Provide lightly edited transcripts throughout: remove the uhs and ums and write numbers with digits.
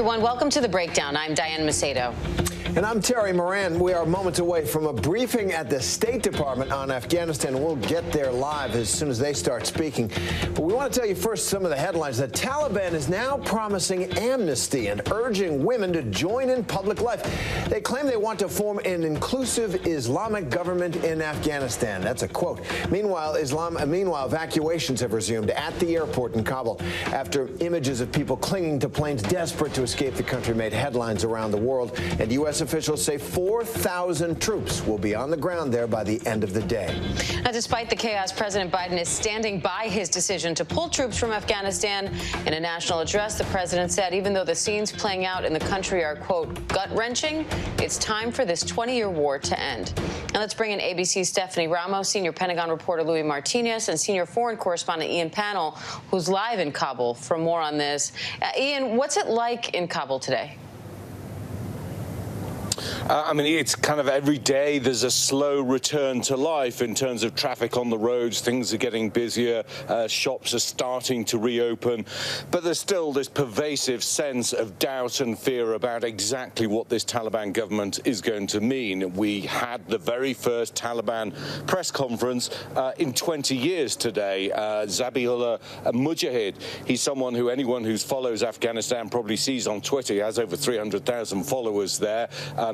everyone. Welcome to The Breakdown. I'm Diane Macedo. And I'm Terry Moran. We are moments away from a briefing at the State Department on Afghanistan. We'll get there live as soon as they start speaking. But we want to tell you first some of the headlines. The Taliban is now promising amnesty and urging women to join in public life. They claim they want to form an inclusive Islamic government in Afghanistan. That's a quote. Meanwhile, evacuations have resumed at the airport in Kabul after images of people clinging to planes desperate to escape the country made headlines around the world. And U.S. officials say 4,000 troops will be on the ground there by the end of the day. Now, despite the chaos, President Biden is standing by his decision to pull troops from Afghanistan. In a national address, the president said even though the scenes playing out in the country are, quote, gut-wrenching, it's time for this 20-year war to end. Now let's bring in ABC's Stephanie Ramos, senior Pentagon reporter Louis Martinez, and senior foreign correspondent Ian Pannell, who's live in Kabul for more on this. Ian, what's it like in Kabul today? I mean, it's kind of every day there's a slow return to life in terms of traffic on the roads. Things are getting busier. Shops are starting to reopen. But there's still this pervasive sense of doubt and fear about exactly what this Taliban government is going to mean. We had the very first Taliban press conference in 20 years today. Zabihullah Mujahid, he's someone who anyone who follows Afghanistan probably sees on Twitter. He has over 300,000 followers there.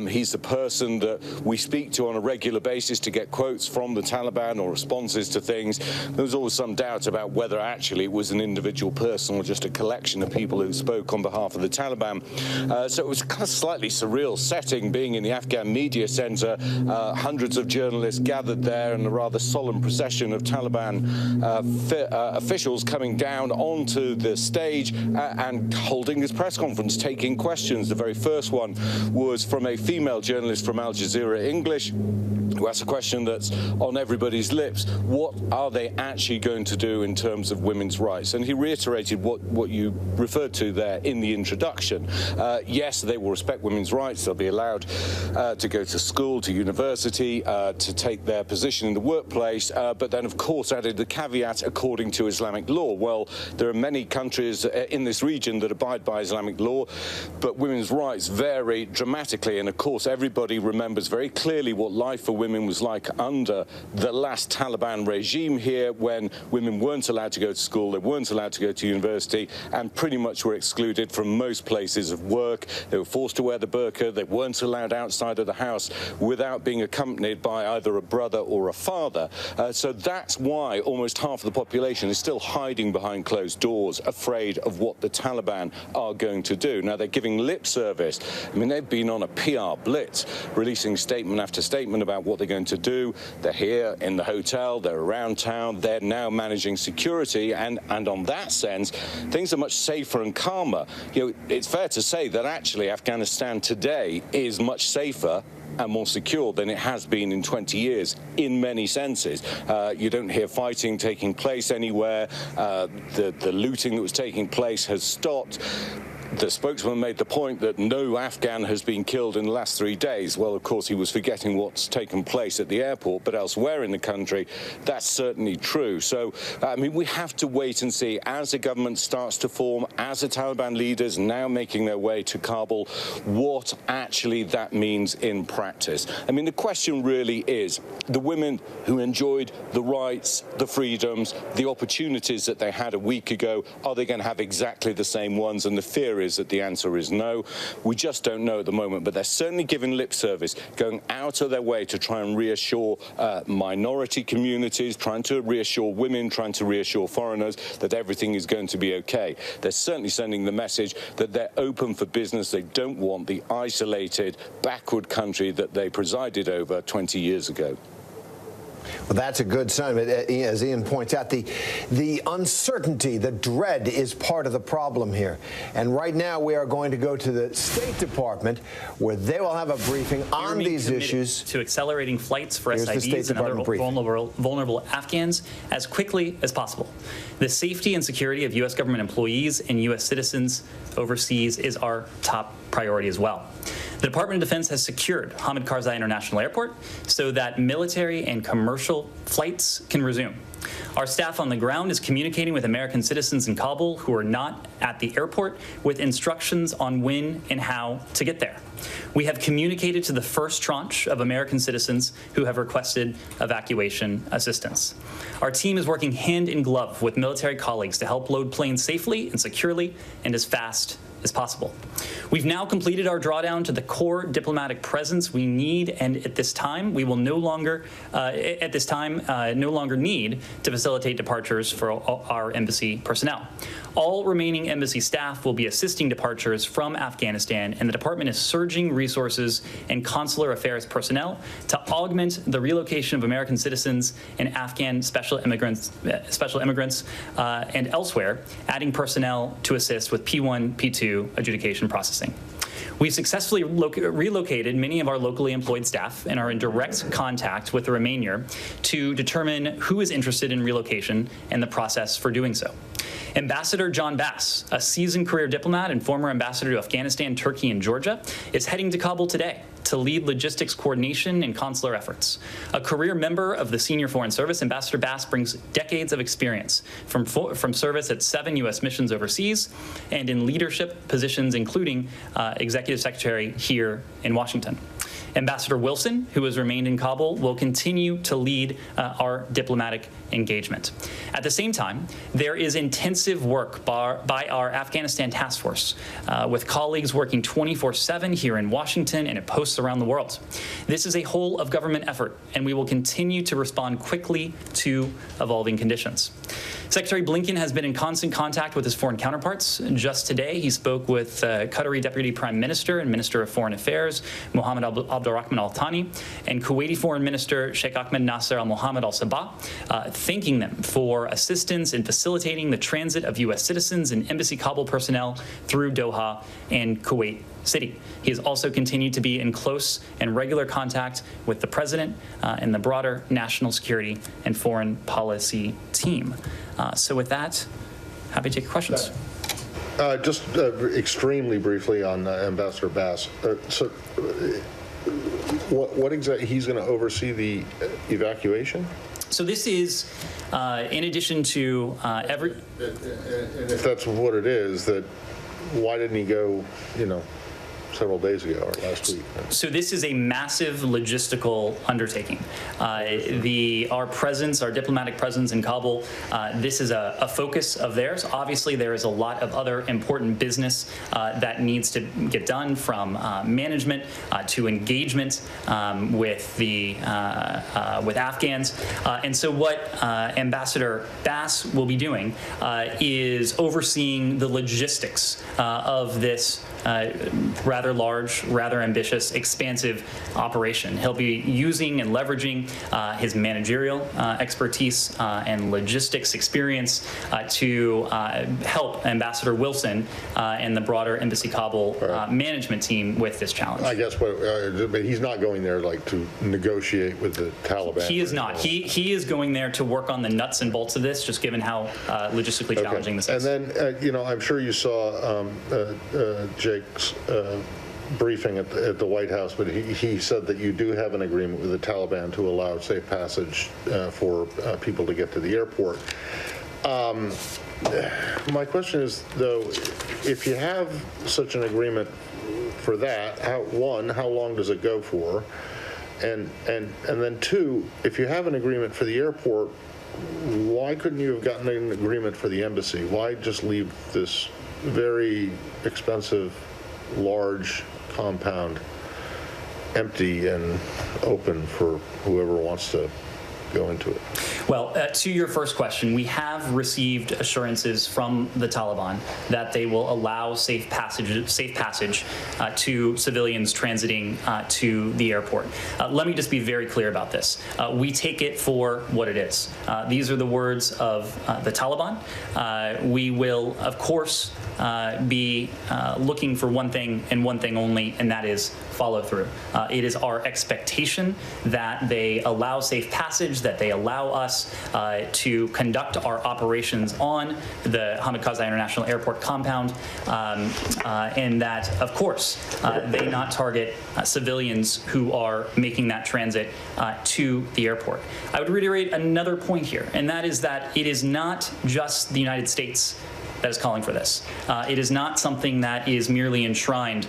He's the person that we speak to on a regular basis to get quotes from the Taliban or responses to things. There was always some doubt about whether actually it was an individual person or just a collection of people who spoke on behalf of the Taliban. So it was kind of slightly surreal setting, being in the Afghan media center. Hundreds of journalists gathered there and a rather solemn procession of Taliban officials coming down onto the stage and holding this press conference, taking questions. The very first one was from a female journalist from Al Jazeera English, who asked a question that's on everybody's lips. What are they actually going to do in terms of women's rights? And he reiterated what you referred to there in the introduction. Yes, they will respect women's rights. They'll be allowed to go to school, to university, to take their position in the workplace, but then, of course, added the caveat according to Islamic law. Well, there are many countries in this region that abide by Islamic law, but women's rights vary dramatically. And, of course, everybody remembers very clearly what life for women was like under the last Taliban regime here, when women weren't allowed to go to school, they weren't allowed to go to university, and pretty much were excluded from most places of work. They were forced to wear the burqa. They weren't allowed outside of the house without being accompanied by either a brother or a father. So that's why almost half of the population is still hiding behind closed doors, afraid of what the Taliban are going to do. Now, they're giving lip service. I mean, they've been on a PR blitz, releasing statement after statement about what they're going to do. They're here in the hotel, they're around town, they're now managing security, and on that sense, things are much safer and calmer. You know, it's fair to say that actually Afghanistan today is much safer and more secure than it has been in 20 years in many senses. You don't hear fighting taking place anywhere. The looting that was taking place has stopped. The spokesman made the point that no Afghan has been killed in the last 3 days. Well, of course, he was forgetting what's taken place at the airport, but elsewhere in the country, that's certainly true. So, I mean, we have to wait and see as the government starts to form, as the Taliban leaders now making their way to Kabul, what actually that means in practice. I mean, the question really is, the women who enjoyed the rights, the freedoms, the opportunities that they had a week ago, are they going to have exactly the same ones? And the fear is that the answer is no. We just don't know at the moment, but they're certainly giving lip service, going out of their way to try and reassure minority communities, trying to reassure women, trying to reassure foreigners that everything is going to be okay. They're certainly sending the message that they're open for business. They don't want the isolated, backward country that they presided over 20 years ago. Well, that's a good sign. But as Ian points out, the uncertainty, the dread is part of the problem here. And right now we are going to go to the State Department, where they will have a briefing on these issues. To accelerating flights for SIDs and other vulnerable Afghans as quickly as possible. The safety and security of U.S. government employees and U.S. citizens overseas is our top priority as well. The Department of Defense has secured Hamid Karzai International Airport so that military and commercial flights can resume. Our staff on the ground is communicating with American citizens in Kabul who are not at the airport with instructions on when and how to get there. We have communicated to the first tranche of American citizens who have requested evacuation assistance. Our team is working hand in glove with military colleagues to help load planes safely and securely and as fast as possible. We've now completed our drawdown to the core diplomatic presence we need, and at this time, we will no longer need to facilitate departures for our embassy personnel. All remaining embassy staff will be assisting departures from Afghanistan, and the department is surging resources and consular affairs personnel to augment the relocation of American citizens and Afghan special immigrants and elsewhere, adding personnel to assist with P1, P2 adjudication processing. We've successfully relocated many of our locally employed staff and are in direct contact with the remainder to determine who is interested in relocation and the process for doing so. Ambassador John Bass, a seasoned career diplomat and former ambassador to Afghanistan, Turkey, and Georgia, is heading to Kabul today to lead logistics coordination and consular efforts. A career member of the Senior Foreign Service, Ambassador Bass brings decades of experience from service at 7 U.S. missions overseas and in leadership positions, including Executive Secretary here in Washington. Ambassador Wilson, who has remained in Kabul, will continue to lead our diplomatic engagement. At the same time, there is intensive work by our Afghanistan task force, with colleagues working 24/7 here in Washington and at posts around the world. This is a whole of government effort, and we will continue to respond quickly to evolving conditions. Secretary Blinken has been in constant contact with his foreign counterparts. Just today, he spoke with Qatari Deputy Prime Minister and Minister of Foreign Affairs, Mohammed Abdurrahman Al Thani, and Kuwaiti Foreign Minister Sheikh Ahmed Nasser Al Mohammed Al Sabah, thanking them for assistance in facilitating the transit of U.S. citizens and Embassy Kabul personnel through Doha and Kuwait City. He has also continued to be in close and regular contact with the President and the broader national security and foreign policy team. So with that, happy to take your questions. Just extremely briefly on Ambassador Bass. What exactly, he's going to oversee the evacuation? So this is, in addition to every... And if that's what it is, that why didn't he go, several days ago or last week? So this is a massive logistical undertaking. Our presence, our diplomatic presence in Kabul, this is a focus of theirs. Obviously, there is a lot of other important business that needs to get done, from management to engagement with Afghans. And so what Ambassador Bass will be doing is overseeing the logistics of this rather large, rather ambitious, expansive operation. He'll be using and leveraging his managerial expertise and logistics experience to help Ambassador Wilson and the broader Embassy Kabul management team with this challenge. I guess, but he's not going there to negotiate with the Taliban. He is not. He is going there to work on the nuts and bolts of this, just given how logistically challenging this is. And then, I'm sure you saw Jake's briefing at the White House, but he said that you do have an agreement with the Taliban to allow safe passage for people to get to the airport. My question is, though, if you have such an agreement for that, how long does it go for? And then two, if you have an agreement for the airport, why couldn't you have gotten an agreement for the embassy? Why just leave this very expensive, large compound empty and open for whoever wants to go into it? Well, to your first question, we have received assurances from the Taliban that they will allow safe passage to civilians transiting to the airport. Let me just be very clear about this. We take it for what it is. These are the words of the Taliban. We will, of course, be looking for one thing and one thing only, and that is follow through. It is our expectation that they allow safe passage, privilege that they allow us to conduct our operations on the Hamid Karzai International Airport compound, and that, of course, they not target civilians who are making that transit to the airport. I would reiterate another point here, and that is that it is not just the United States that is calling for this. It is not something that is merely enshrined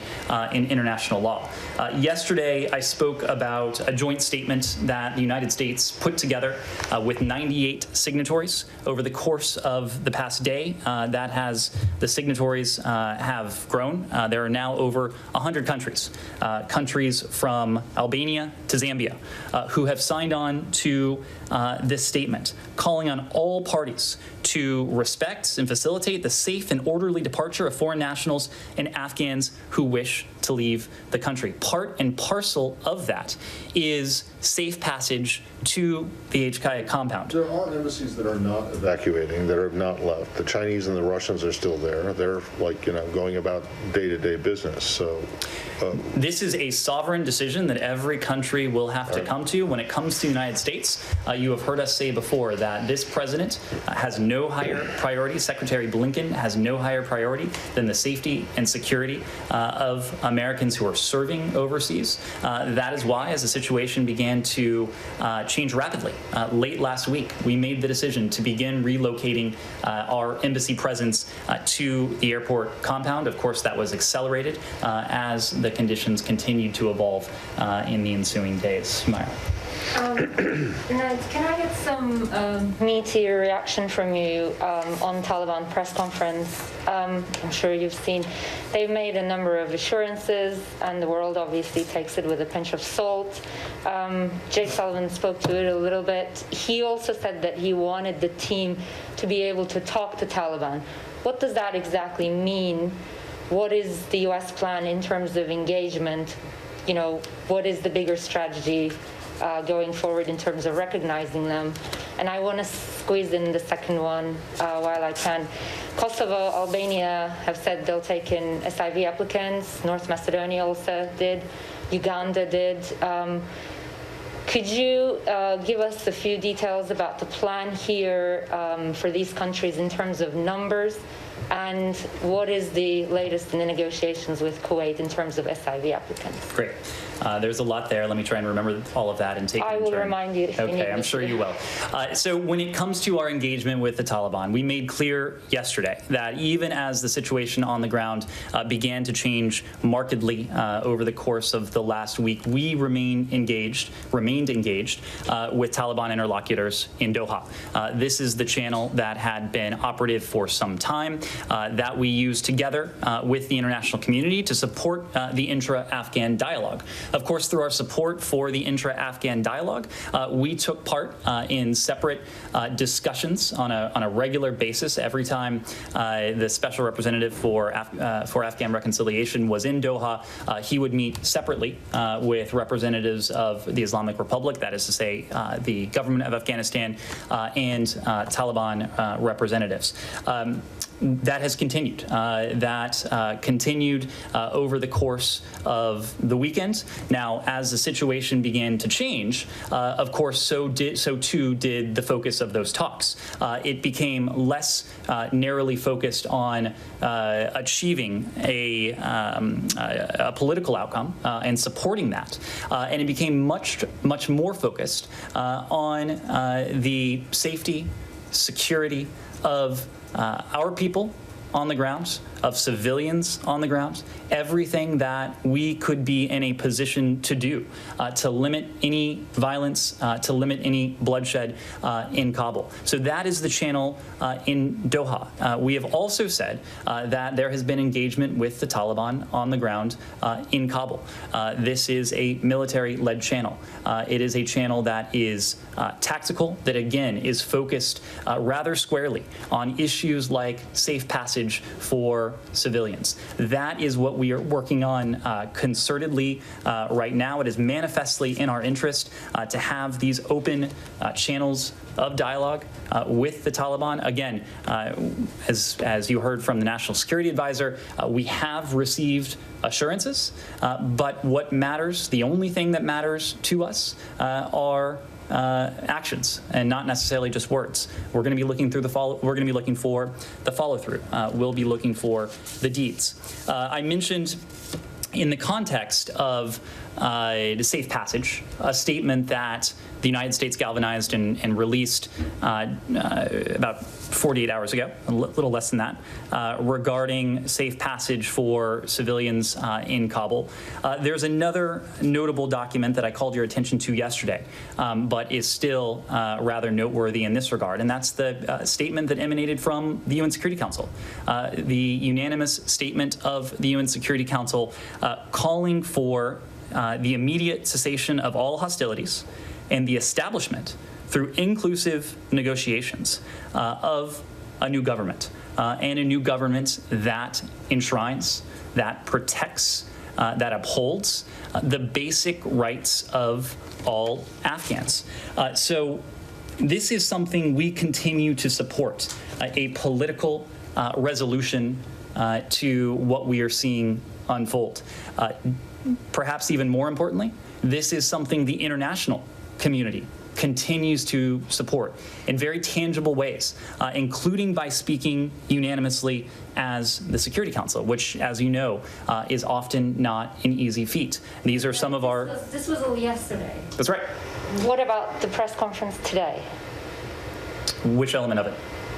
in international law. Yesterday, I spoke about a joint statement that the United States put together with 98 signatories over the course of the past day. The signatories have grown. There are now over 100 countries, countries from Albania to Zambia, who have signed on to this statement, calling on all parties to respect and facilitate the safe and orderly departure of foreign nationals and Afghans who wish to leave the country. Part and parcel of that is safe passage to the HKIA compound. There are embassies that are not evacuating, that have not left. The Chinese and the Russians are still there. They're going about day-to-day business. So this is a sovereign decision that every country will have to come to. When it comes to the United States, you have heard us say before that this president has no higher priority. Secretary Blinken has no higher priority than the safety and security of Americans who are serving overseas. That is why, as the situation began to change rapidly, late last week, we made the decision to begin relocating our embassy presence to the airport compound. Of course, that was accelerated as the conditions continued to evolve in the ensuing days. Myra. Ned, can I get some meaty reaction from you on Taliban press conference? I'm sure you've seen they've made a number of assurances, and the world obviously takes it with a pinch of salt. Jay Sullivan spoke to it a little bit. He also said that he wanted the team to be able to talk to Taliban. What does that exactly mean? What is the U.S. plan in terms of engagement? You know, what is the bigger strategy going forward in terms of recognizing them? And I want to squeeze in the second one while I can. Kosovo, Albania have said they'll take in SIV applicants. North Macedonia also did. Uganda did. Could you give us a few details about the plan here for these countries in terms of numbers? And what is the latest in the negotiations with Kuwait in terms of SIV applicants? Great. There's a lot there. Let me try and remember all of that and take it in turn. I will remind you if you need me. Okay, I'm sure you will. So when it comes to our engagement with the Taliban, we made clear yesterday that even as the situation on the ground began to change markedly over the course of the last week, we remained engaged with Taliban interlocutors in Doha. This is the channel that had been operative for some time, that we used together with the international community to support the intra-Afghan dialogue. Of course, through our support for the intra-Afghan dialogue, we took part in separate discussions on a regular basis. Every time the special representative for Afghan reconciliation was in Doha, he would meet separately with representatives of the Islamic Republic, that is to say, the government of Afghanistan, and Taliban representatives. That has continued. That continued over the course of the weekend. Now, as the situation began to change, of course, so too did the focus of those talks. It became less narrowly focused on achieving a political outcome and supporting that, and it became much more focused on the safety, security of our people on the ground, of civilians on the ground, everything that we could be in a position to do to limit any violence, to limit any bloodshed in Kabul. So that is the channel in Doha. We have also said that there has been engagement with the Taliban on the ground in Kabul. This is a military-led channel. It is a channel that is tactical, that again is focused rather squarely on issues like safe passage for civilians. That is what we are working on concertedly right now. It is manifestly in our interest to have these open channels of dialogue with the Taliban. Again, as you heard from the National Security Advisor, we have received assurances, but what matters, the only thing that matters to us, are actions and not necessarily just words. We're going to be looking through we're going to be looking for the follow-through. We'll be looking for the deeds. I mentioned in the context of the safe passage, a statement that the United States galvanized and released about 48 hours ago, a little less than that, regarding safe passage for civilians in Kabul. There's another notable document that I called your attention to yesterday, but is still rather noteworthy in this regard, and that's the statement that emanated from the UN Security Council. The unanimous statement of the UN Security Council calling for the immediate cessation of all hostilities and the establishment through inclusive negotiations of a new government, and a new government that enshrines, that protects, that upholds the basic rights of all Afghans. So this is something we continue to support, a political resolution to what we are seeing unfold. Perhaps even more importantly, this is something the international community continues to support in very tangible ways, including by speaking unanimously as the Security Council, which, as you know, is often not an easy feat. These are some of our... This was all yesterday. That's right. What about the press conference today? Which element of it?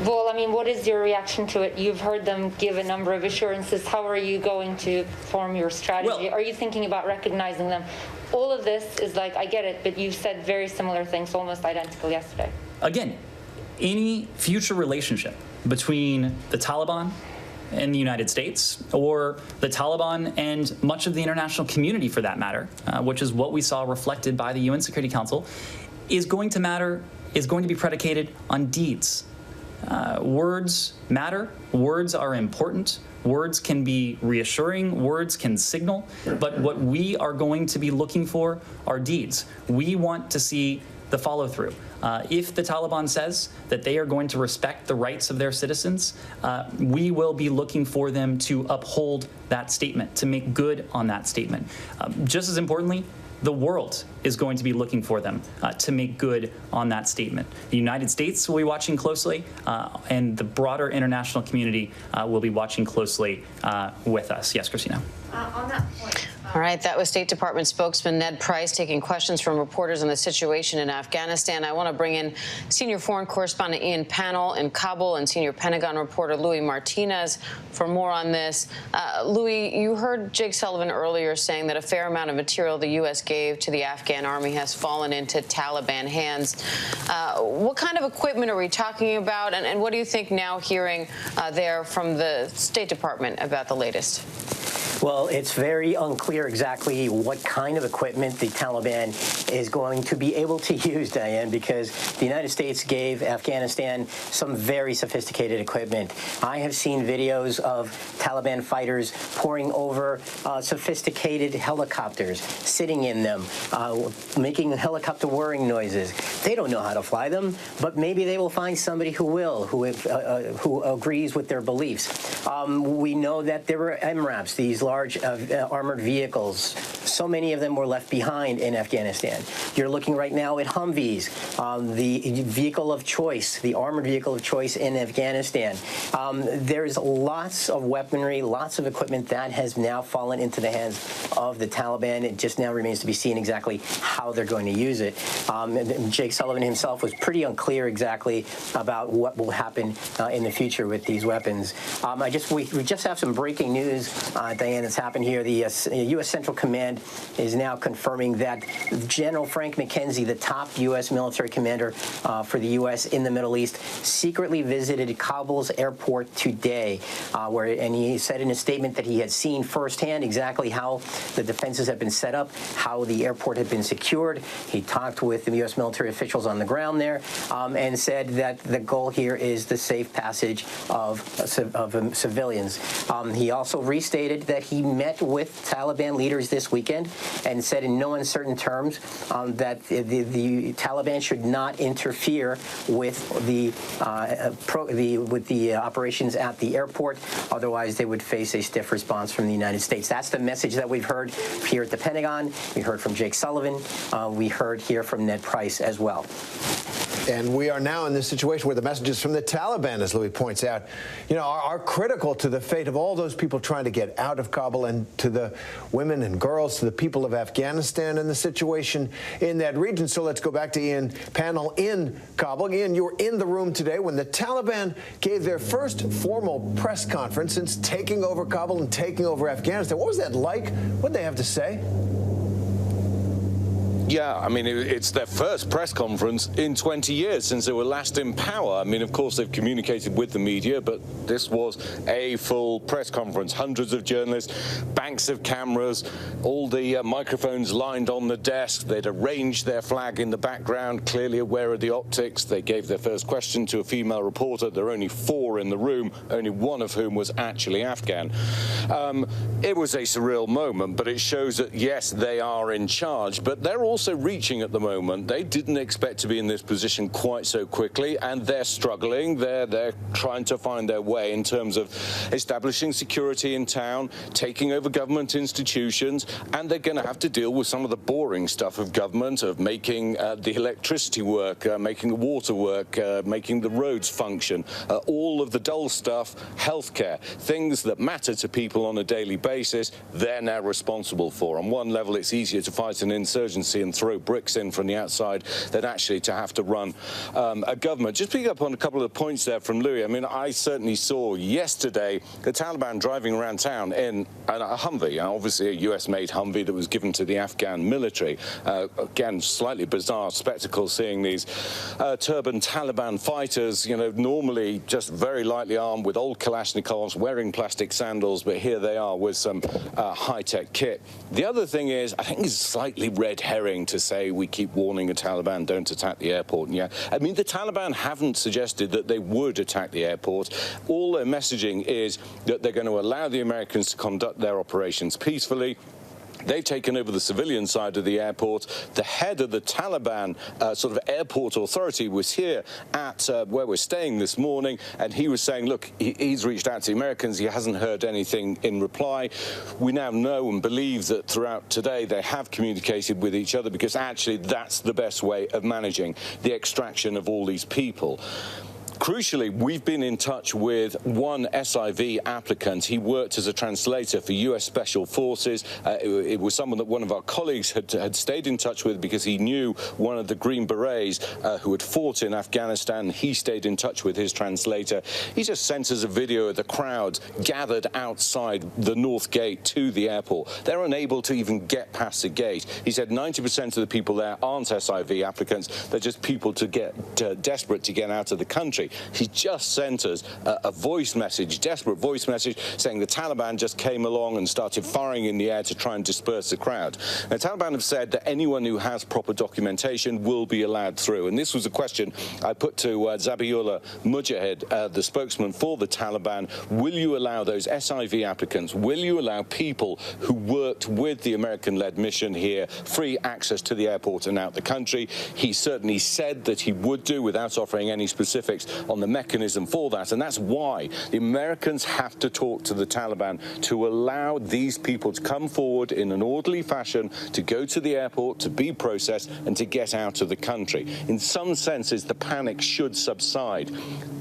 Well, I mean, what is your reaction to it? You've heard them give a number of assurances. How are you going to form your strategy? Well, are you thinking about recognizing them? All of this is like, I get it, but you said very similar things, almost identical yesterday. Again, any future relationship between the Taliban and the United States, or the Taliban and much of the international community for that matter, which is what we saw reflected by the UN Security Council, is going to be predicated on deeds. Words matter, words are important, words can be reassuring, words can signal, but what we are going to be looking for are deeds. We want to see the follow-through. If the Taliban says that they are going to respect the rights of their citizens, we will be looking for them to uphold that statement, to make good on that statement. Just as importantly, the world is going to be looking for them to make good on that statement. The United States will be watching closely, and the broader international community will be watching closely with us. Yes, Christina. On that point. All right, that was State Department spokesman Ned Price taking questions from reporters on the situation in Afghanistan. I want to bring in senior foreign correspondent Ian Pannell in Kabul and senior Pentagon reporter Louis Martinez for more on this. Louis, you heard Jake Sullivan earlier saying that a fair amount of material the U.S. gave to the Afghan army has fallen into Taliban hands. What kind of equipment are we talking about, and what do you think now hearing there from the State Department about the latest? Well, it's very unclear exactly what kind of equipment the Taliban is going to be able to use, Diane, because the United States gave Afghanistan some very sophisticated equipment. I have seen videos of Taliban fighters poring over sophisticated helicopters, sitting in them, making helicopter whirring noises. They don't know how to fly them, but maybe they will find somebody who will, who agrees with their beliefs. We know that there were MRAPs, these large armored vehicles. So many of them were left behind in Afghanistan. You're looking right now at Humvees, the vehicle of choice, the armored vehicle of choice in Afghanistan. There's lots of weaponry, lots of equipment that has now fallen into the hands of the Taliban. It just now remains to be seen exactly how they're going to use it. Jake Sullivan himself was pretty unclear exactly about what will happen in the future with these weapons. We just have some breaking news, Diane, that's happened here. The U.S. Central Command is now confirming that General Frank McKenzie, the top U.S. military commander for the U.S. in the Middle East, secretly visited Kabul's airport today, and he said in a statement that he had seen firsthand exactly how the defenses have been set up, how the airport had been secured. He talked with the U.S. military officials on the ground there and said that the goal here is the safe passage of civilians. He also restated that he met with Taliban leaders this week weekend and said in no uncertain terms that the Taliban should not interfere with the operations at the airport. Otherwise, they would face a stiff response from the United States. That's the message that we've heard here at the Pentagon. We heard from Jake Sullivan. We heard here from Ned Price as well. And we are now in this situation where the messages from the Taliban, as Louis points out, are critical to the fate of all those people trying to get out of Kabul, and to the women and girls, to the people of Afghanistan and the situation in that region. So let's go back to Ian Panel in Kabul. Ian, you were in the room today when the Taliban gave their first formal press conference since taking over Kabul and taking over Afghanistan. What was that like? What did they have to say? Yeah, I mean, it's their first press conference in 20 years since they were last in power. I mean, of course, they've communicated with the media, but this was a full press conference. Hundreds of journalists, banks of cameras, all the microphones lined on the desk. They'd arranged their flag in the background, clearly aware of the optics. They gave their first question to a female reporter. There were only 4 in the room, only one of whom was actually Afghan. It was a surreal moment, but it shows that, yes, they are in charge, but they're also reaching at the moment. They didn't expect to be in this position quite so quickly, and they're struggling. They're trying to find their way in terms of establishing security in town, taking over government institutions, and they're going to have to deal with some of the boring stuff of government, of making the electricity work, making the water work, making the roads function, all of the dull stuff, healthcare, things that matter to people on a daily basis. They're now responsible for. On one level, it's easier to fight an insurgency and throw bricks in from the outside than actually to have to run a government. Just picking up on a couple of points there from Louis. I mean, I certainly saw yesterday the Taliban driving around town in a Humvee, obviously a US-made Humvee that was given to the Afghan military. Again, slightly bizarre spectacle seeing these turban Taliban fighters, normally just very lightly armed with old Kalashnikovs, wearing plastic sandals, but here they are with some high-tech kit. The other thing is, I think it's slightly red herring to say we keep warning the Taliban, don't attack the airport. And yeah, I mean, the Taliban haven't suggested that they would attack the airport. All their messaging is that they're going to allow the Americans to conduct their operations peacefully. They've taken over the civilian side of the airport. The head of the Taliban sort of airport authority was here at where we're staying this morning, and he was saying, look, he's reached out to the Americans. He hasn't heard anything in reply. We now know and believe that throughout today they have communicated with each other, because actually that's the best way of managing the extraction of all these people. Crucially, we've been in touch with one SIV applicant. He worked as a translator for U.S. Special Forces. It was someone that one of our colleagues had stayed in touch with because he knew one of the Green Berets who had fought in Afghanistan. He stayed in touch with his translator. He just sent us a video of the crowd gathered outside the North Gate to the airport. They're unable to even get past the gate. He said 90% of the people there aren't SIV applicants. They're just people desperate to get out of the country. He just sent us a voice message, desperate voice message, saying the Taliban just came along and started firing in the air to try and disperse the crowd. Now, the Taliban have said that anyone who has proper documentation will be allowed through. And this was a question I put to Zabiullah Mujahid, the spokesman for the Taliban. Will you allow those SIV applicants, will you allow people who worked with the American-led mission here free access to the airport and out the country? He certainly said that he would do, without offering any specifics on the mechanism for that. And that's why the Americans have to talk to the Taliban to allow these people to come forward in an orderly fashion, to go to the airport, to be processed, and to get out of the country. In some senses, the panic should subside.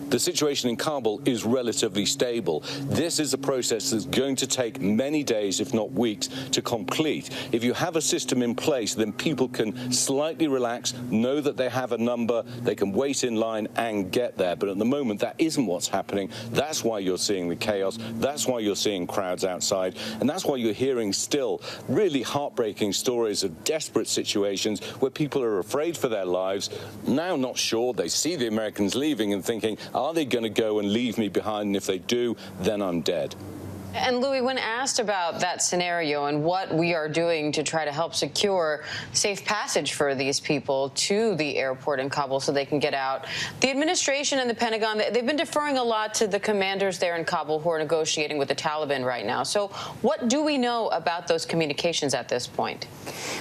The situation in Kabul is relatively stable. This is a process that's going to take many days, if not weeks, to complete. If you have a system in place, then people can slightly relax, know that they have a number, they can wait in line and get there. But at the moment, that isn't what's happening. That's why you're seeing the chaos. That's why you're seeing crowds outside. And that's why you're hearing still really heartbreaking stories of desperate situations where people are afraid for their lives, now not sure. They see the Americans leaving and thinking, are they going to go and leave me behind? And if they do, then I'm dead. And Louis, when asked about that scenario and what we are doing to try to help secure safe passage for these people to the airport in Kabul so they can get out, the administration and the Pentagon, they've been deferring a lot to the commanders there in Kabul who are negotiating with the Taliban right now. So what do we know about those communications at this point?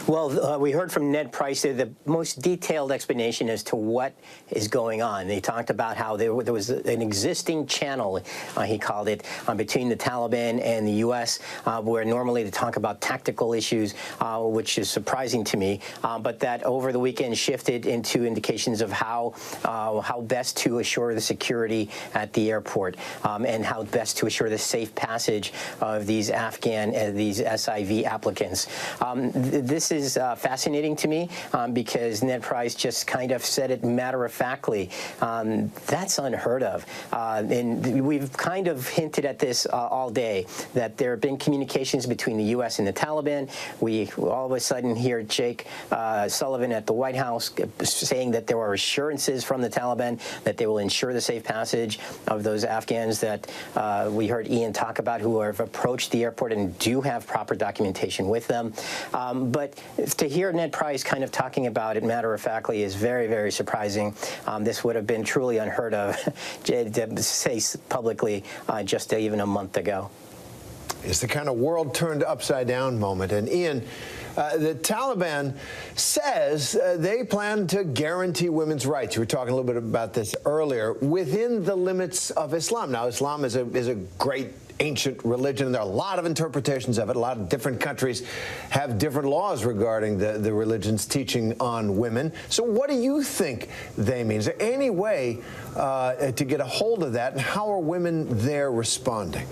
Well, we heard from Ned Price the most detailed explanation as to what is going on. They talked about how there was an existing channel, he called it, between the Taliban and the U.S., where normally they talk about tactical issues, which is surprising to me, but that over the weekend shifted into indications of how best to assure the security at the airport and how best to assure the safe passage of these these SIV applicants. This is fascinating to me because Ned Price just kind of said it matter-of-factly. That's unheard of. And we've kind of hinted at this all day, that there have been communications between the U.S. and the Taliban. We all of a sudden hear Jake Sullivan at the White House saying that there are assurances from the Taliban that they will ensure the safe passage of those Afghans that we heard Ian talk about, who have approached the airport and do have proper documentation with them. But to hear Ned Price kind of talking about it matter-of-factly is very, very surprising. This would have been truly unheard of to say publicly just even a month ago. It's the kind of world turned upside down moment. And Ian, the Taliban says they plan to guarantee women's rights. You were talking a little bit about this earlier, within the limits of Islam. Now, Islam is a great ancient religion, and there are a lot of interpretations of it. A lot of different countries have different laws regarding the religion's teaching on women. So what do you think they mean? Is there any way to get a hold of that, and how are women there responding?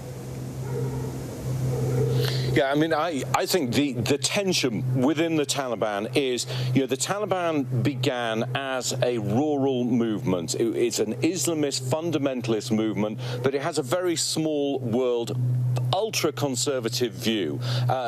Yeah, I mean, I think the tension within the Taliban is, the Taliban began as a rural movement. It's an Islamist fundamentalist movement, but it has a very small world, ultra-conservative view.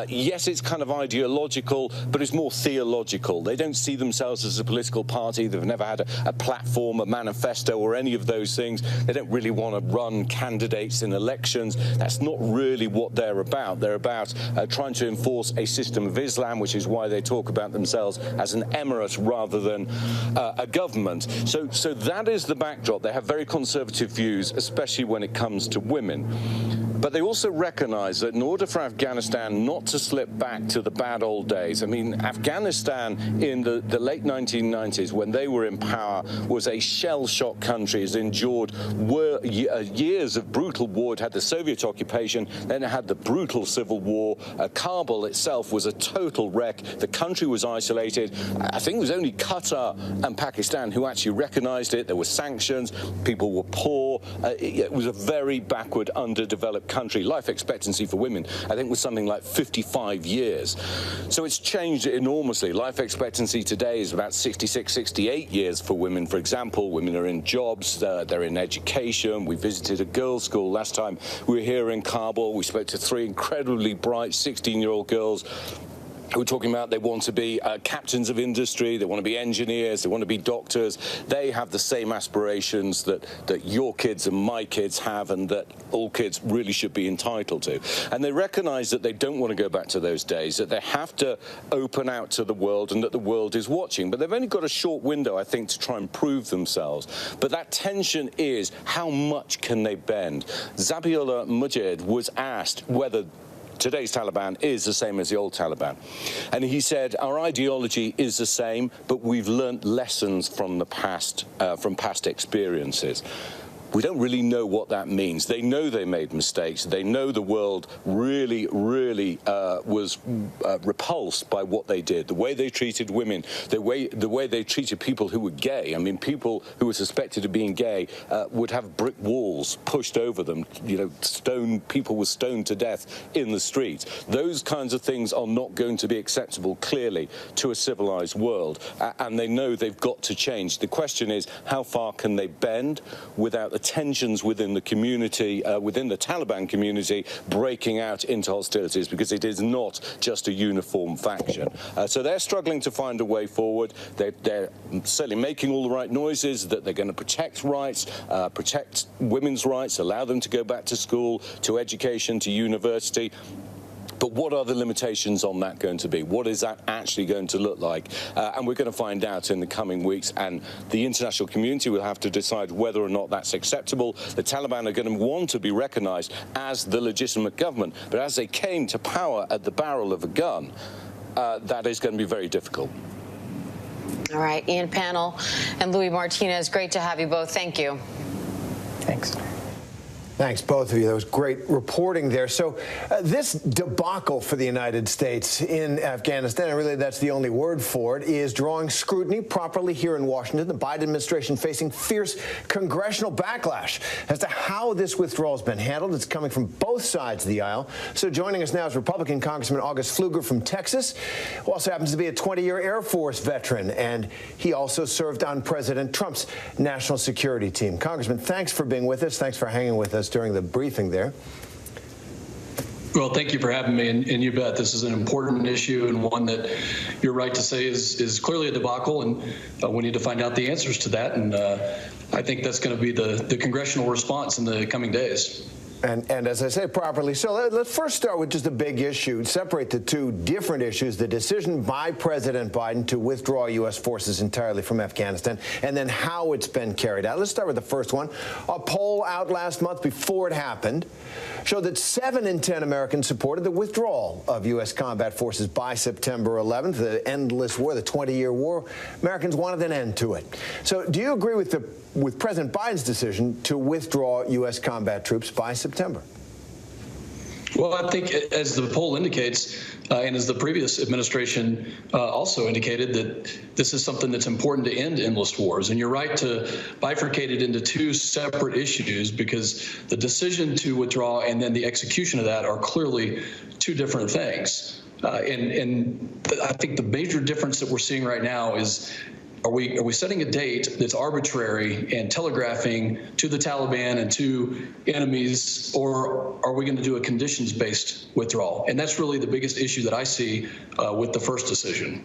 Yes, it's kind of ideological, but it's more theological. They don't see themselves as a political party. They've never had a platform, a manifesto, or any of those things. They don't really want to run candidates in elections. That's not really what they're about. They're about trying to enforce a system of Islam, which is why they talk about themselves as an emirate rather than a government. So that is the backdrop. They have very conservative views, especially when it comes to women. But they also recognize that in order for Afghanistan not to slip back to the bad old days, I mean, Afghanistan in the late 1990s, when they were in power, was a shell-shocked country. It's endured years of brutal war. It had the Soviet occupation, then it had the brutal civil war. Kabul itself was a total wreck. The country was isolated. I think it was only Qatar and Pakistan who actually recognized it. There were sanctions. People were poor. It was a very backward, underdeveloped country. Life expectancy for women, I think, was something like 55 years. So it's changed enormously. Life expectancy today is about 66, 68 years for women, for example. Women are in jobs, they're in education. We visited a girls' school last time we were here in Kabul. We spoke to 3 incredibly bright 16-year-old girls who are talking about they want to be captains of industry, they want to be engineers, they want to be doctors. They have the same aspirations that your kids and my kids have, and that all kids really should be entitled to. And they recognize that they don't want to go back to those days, that they have to open out to the world and that the world is watching. But they've only got a short window, I think, to try and prove themselves. But that tension is, how much can they bend? Zabiullah Mujahid was asked whether today's Taliban is the same as the old Taliban. And he said, our ideology is the same, but we've learnt lessons from the past, from past experiences. We don't really know what that means. They know they made mistakes. They know the world really, really was repulsed by what they did, the way they treated women, the way they treated people who were gay. I mean, people who were suspected of being gay would have brick walls pushed over them. People were stoned to death in the streets. Those kinds of things are not going to be acceptable, clearly, to a civilized world. And they know they've got to change. The question is, how far can they bend without the tensions within the community, within the Taliban community, breaking out into hostilities, because it is not just a uniform faction. So they're struggling to find a way forward. They're certainly making all the right noises that they're going to protect rights, protect women's rights, allow them to go back to school, to education, to university. But what are the limitations on that going to be? What is that actually going to look like? And we're going to find out in the coming weeks, and the international community will have to decide whether or not that's acceptable. The Taliban are going to want to be recognized as the legitimate government, but as they came to power at the barrel of a gun, that is going to be very difficult. All right, Ian Pannell and Louis Martinez, great to have you both. Thank you. Thanks. Thanks, both of you. That was great reporting there. So this debacle for the United States in Afghanistan, and really that's the only word for it, is drawing scrutiny properly here in Washington. The Biden administration facing fierce congressional backlash as to how this withdrawal has been handled. It's coming from both sides of the aisle. So joining us now is Republican Congressman August Pfluger from Texas, who also happens to be a 20-year Air Force veteran, and he also served on President Trump's national security team. Congressman, thanks for being with us. Thanks for hanging with us during the briefing there. Well, thank you for having me, and you bet this is an important issue and one that you're right to say is clearly a debacle, and we need to find out the answers to that, and I think that's going to be the congressional response in the coming days. And as I say, properly. So let's first start with just a big issue, separate the two different issues, the decision by President Biden to withdraw U.S. forces entirely from Afghanistan, and then how it's been carried out. Let's start with the first one. A poll out last month before it happened showed that 7 in 10 Americans supported the withdrawal of U.S. combat forces by September 11th, the endless war, the 20-year war. Americans wanted an end to it. So do you agree with President Biden's decision to withdraw U.S. combat troops by September? Well, I think as the poll indicates, and as the previous administration also indicated, that this is something that's important to end endless wars. And you're right to bifurcate it into two separate issues, because the decision to withdraw and then the execution of that are clearly two different things. And I think the major difference that we're seeing right now is, are we setting a date that's arbitrary and telegraphing to the Taliban and to enemies, or are we going to do a conditions-based withdrawal? And that's really the biggest issue that I see with the first decision.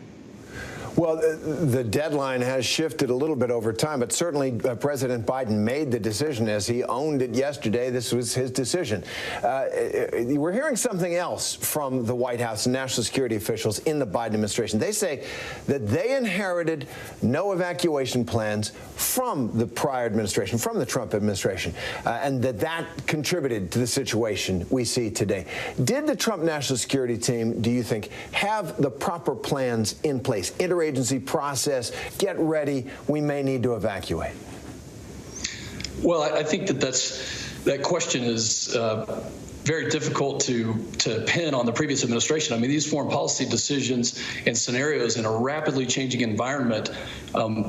Well, the deadline has shifted a little bit over time, but certainly President Biden made the decision as he owned it yesterday. This was his decision. We're hearing something else from the White House and national security officials in the Biden administration. They say that they inherited no evacuation plans from the prior administration, from the Trump administration, and that contributed to the situation we see today. Did the Trump national security team, do you think, have the proper plans in place? Interagency process, get ready, we may need to evacuate? Well, I think that question is very difficult to pin on the previous administration. I mean, these foreign policy decisions and scenarios in a rapidly changing environment,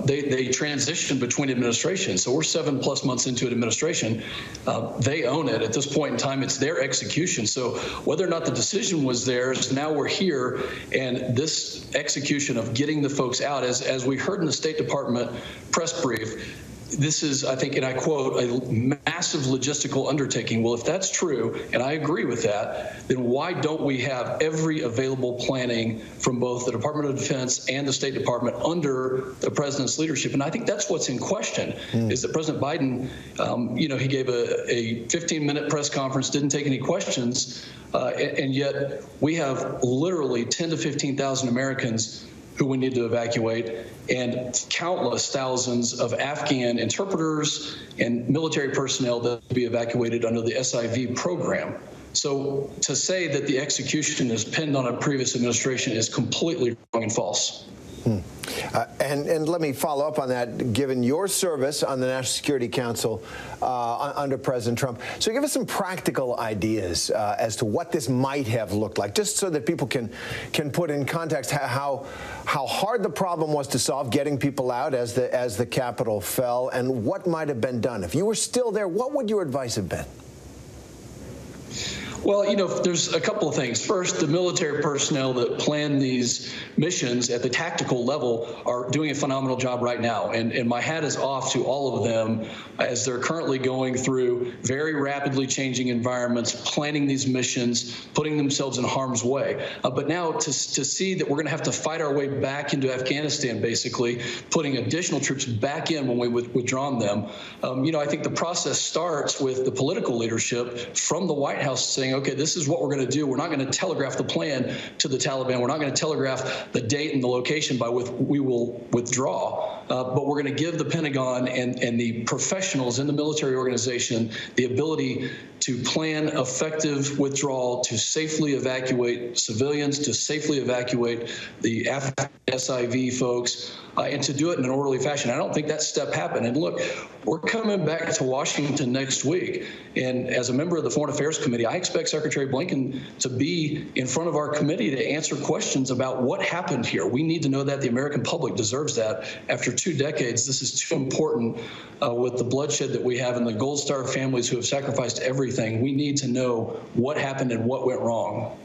they transition between administrations. So we're 7+ months into an administration. They own it. At this point in time, it's their execution. So whether or not the decision was theirs, now we're here, and this execution of getting the folks out, as we heard in the State Department press brief, this is, I think, and I quote, a massive logistical undertaking. Well, if that's true, and I agree with that, then why don't we have every available planning from both the Department of Defense and the State Department under the president's leadership? And I think that's what's in question, is that President Biden, he gave a 15-minute press conference, didn't take any questions, and yet we have literally 10 to 15,000 Americans who we need to evacuate, and countless thousands of Afghan interpreters and military personnel that will be evacuated under the SIV program. So to say that the execution is pinned on a previous administration is completely wrong and false. And let me follow up on that, given your service on the National Security Council under President Trump. So give us some practical ideas as to what this might have looked like, just so that people can put in context how hard the problem was to solve, getting people out as the Capitol fell, and what might have been done. If you were still there, what would your advice have been? Well, there's a couple of things. First, the military personnel that plan these missions at the tactical level are doing a phenomenal job right now. And my hat is off to all of them as they're currently going through very rapidly changing environments, planning these missions, putting themselves in harm's way. But now to see that we're going to have to fight our way back into Afghanistan, basically, putting additional troops back in when we've withdrawn them, I think the process starts with the political leadership from the White House saying, okay, this is what we're going to do. We're not going to telegraph the plan to the Taliban. We're not going to telegraph the date and the location by which we will withdraw. But we're going to give the Pentagon and the professionals in the military organization the ability to plan effective withdrawal, to safely evacuate civilians, to safely evacuate the Afghan SIV folks, and to do it in an orderly fashion. I don't think that step happened. And look, we're coming back to Washington next week. And as a member of the Foreign Affairs Committee, I expect Secretary Blinken to be in front of our committee to answer questions about what happened here. We need to know that. The American public deserves that. After 2 decades, this is too important with the bloodshed that we have and the Gold Star families who have sacrificed everything. We need to know what happened and what went wrong.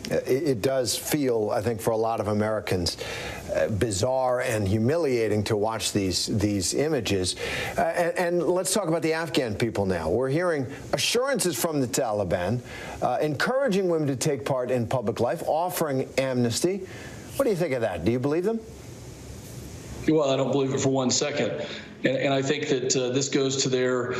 It does feel, I think, for a lot of Americans, bizarre and humiliating to watch these images. And let's talk about the Afghan people now. We're hearing assurances from the Taliban, encouraging women to take part in public life, offering amnesty. What do you think of that? Do you believe them? Well, I don't believe it for 1 second. And I think that this goes to their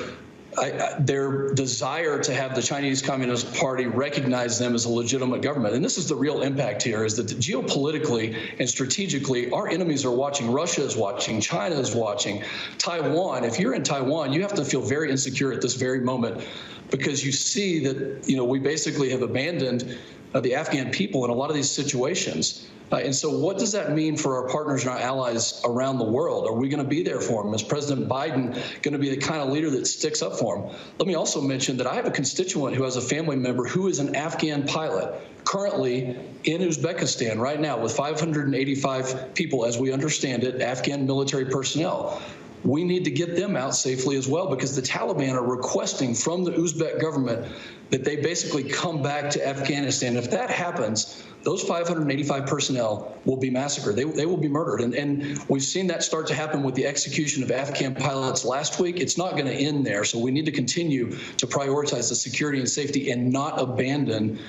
desire to have the Chinese Communist Party recognize them as a legitimate government. And this is the real impact here, is that geopolitically and strategically, our enemies are watching. Russia is watching. China is watching. Taiwan. If you're in Taiwan, you have to feel very insecure at this very moment, because you see that, we basically have abandoned the Afghan people in a lot of these situations. And so what does that mean for our partners and our allies around the world? Are we going to be there for them? Is President Biden going to be the kind of leader that sticks up for them? Let me also mention that I have a constituent who has a family member who is an Afghan pilot currently in Uzbekistan right now with 585 people, as we understand it, Afghan military personnel. We need to get them out safely as well, because the Taliban are requesting from the Uzbek government that they basically come back to Afghanistan. If that happens, those 585 personnel will be massacred. They will be murdered. And we've seen that start to happen with the execution of Afghan pilots last week. It's not going to end there. So we need to continue to prioritize the security and safety and not abandon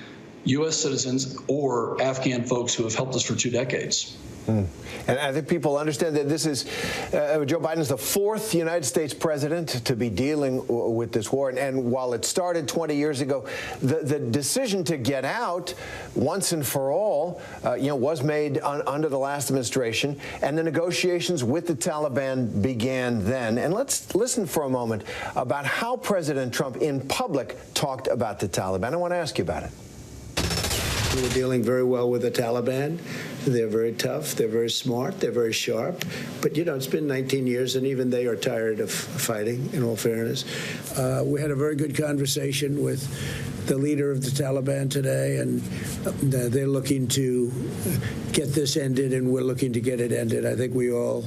U.S. citizens or Afghan folks who have helped us for 2 decades. And I think people understand that this is Joe Biden is the 4th United States president to be dealing with this war. And while it started 20 years ago, the decision to get out once and for all, was made under the last administration, and the negotiations with the Taliban began then. And let's listen for a moment about how President Trump in public talked about the Taliban. I want to ask you about it. We're dealing very well with the Taliban. They're very tough. They're very smart. They're very sharp. But, it's been 19 years, and even they are tired of fighting, in all fairness. We had a very good conversation with the leader of the Taliban today, and they're looking to get this ended, and we're looking to get it ended. I think we all